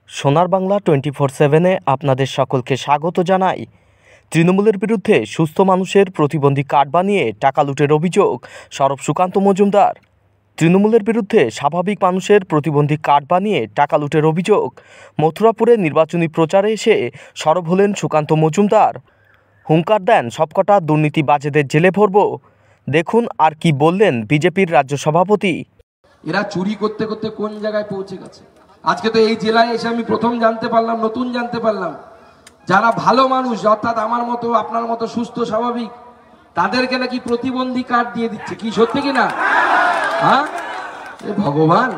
সোনার বাংলা 24/7-এ আপনাদের সকলকে স্বাগত জানাই। তৃণমূলের বিরুদ্ধে সুস্থ মানুষের প্রতিবন্ধী কার্ড বানিয়ে টাকা লুটের অভিযোগ সরব সুকান্ত মজুমদার। তৃণমূলের বিরুদ্ধে স্বাভাবিক মানুষের প্রতিবন্ধী কার্ড বানিয়ে টাকা লুটের অভিযোগ মথুরাপুরে নির্বাচনী প্রচারে এসে সরব হলেন সুকান্ত মজুমদার। হুঙ্কার দেন সবকটা দুর্নীতিবাজেদের জেলে ভরব। দেখুন আর কি বললেন বিজেপির রাজ্য সভাপতি। এরা চুরি করতে করতে কোন জায়গায় পৌঁছে গেছে। আজকে তো এই জেলায় এসে আমি প্রথম জানতে পারলাম, নতুন জানতে পারলাম, যারা ভালো মানুষ অর্থাৎ আমার মতো আপনার মতো সুস্থ স্বাভাবিক তাদেরকে নাকি প্রতিবন্ধী কার্ড দিয়ে দিচ্ছে। কি সত্যি কিনা? হ্যাঁ ভগবান,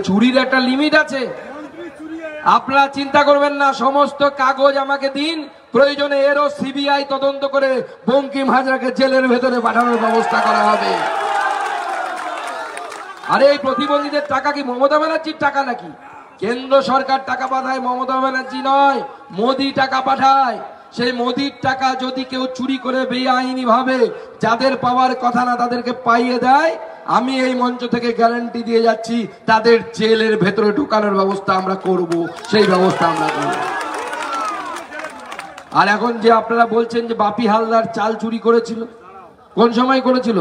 চুরির একটা লিমিট আছে। আপনারা চিন্তা করবেন না, সমস্ত কাগজ আমাকে দিন, প্রয়োজনে এরও সিবিআই তদন্ত করে বঙ্কিম হাজরাকে জেলের ভেতরে পাঠানোর ব্যবস্থা করা হবে। আরে এই প্রতিবন্ধীদের টাকা কি মমতা ব্যানার্জির টাকা নাকি? কেন্দ্র সরকার টাকা পাঠায়, মমতা ব্যানার্জি নয়, মোদি টাকা পাঠায়। সেই মোদির টাকা যদি কেউ চুরি করে বেআইনি ভাবে যাদের পাওয়ার কথা না তাদেরকে পাইয়ে দেয়, আমি এই মঞ্চ থেকে গ্যারান্টি দিয়ে যাচ্ছি তাদের জেলের ভেতরে ঢুকানোর ব্যবস্থা আমরা করব, সেই ব্যবস্থা আমরা করব। আর এখন যে আপনারা বলছেন যে বাপি হালদার চাল চুরি করেছিল, কোন সময় করেছিল?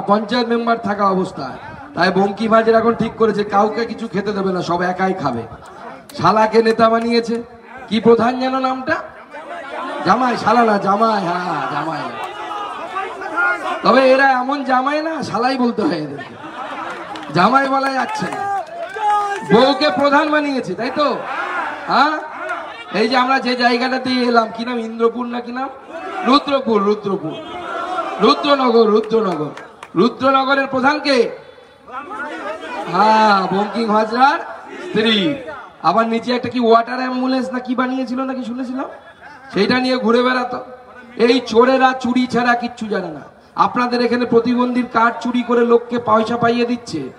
পঞ্চায়েত মেম্বার থাকা অবস্থায়। তাই বঙ্কিম হাজরা এখন ঠিক করেছে কাউকে কিছু খেতে দেবে না, সব একাই খাবে। শালাকে নেতা বানিয়েছে। কি প্রধান যেন নামটা? জামাই। শালা না, জামাই। হ্যাঁ জামাই। তবে এরা এমন জামাই না, শালাই বলতে হয় এদেরকে, জামাই বলা যাচ্ছে না। বউকে প্রধান বানিয়েছে, তাই তো? হ্যাঁ, এই যে আমরা যে জায়গাটাতে এলাম, কি নাম? ইন্দ্রপুর না কি নাম? রুদ্রপুর। রুদ্রনগরের প্রধানকে বঙ্কিম হাজরার স্ত্রী। আবার নিচে একটা কি ওয়াটার অ্যাম্বুলেন্স না কি বানিয়েছিল নাকি শুনেছিলাম, সেইটা নিয়ে ঘুরে বেড়াতো। এই চোরেরা চুরি ছাড়া কিচ্ছু জানে না। আপনাদের এখানে প্রতিবন্ধীর কার্ড চুরি করে লোককে পয়সা পাইয়ে দিচ্ছে।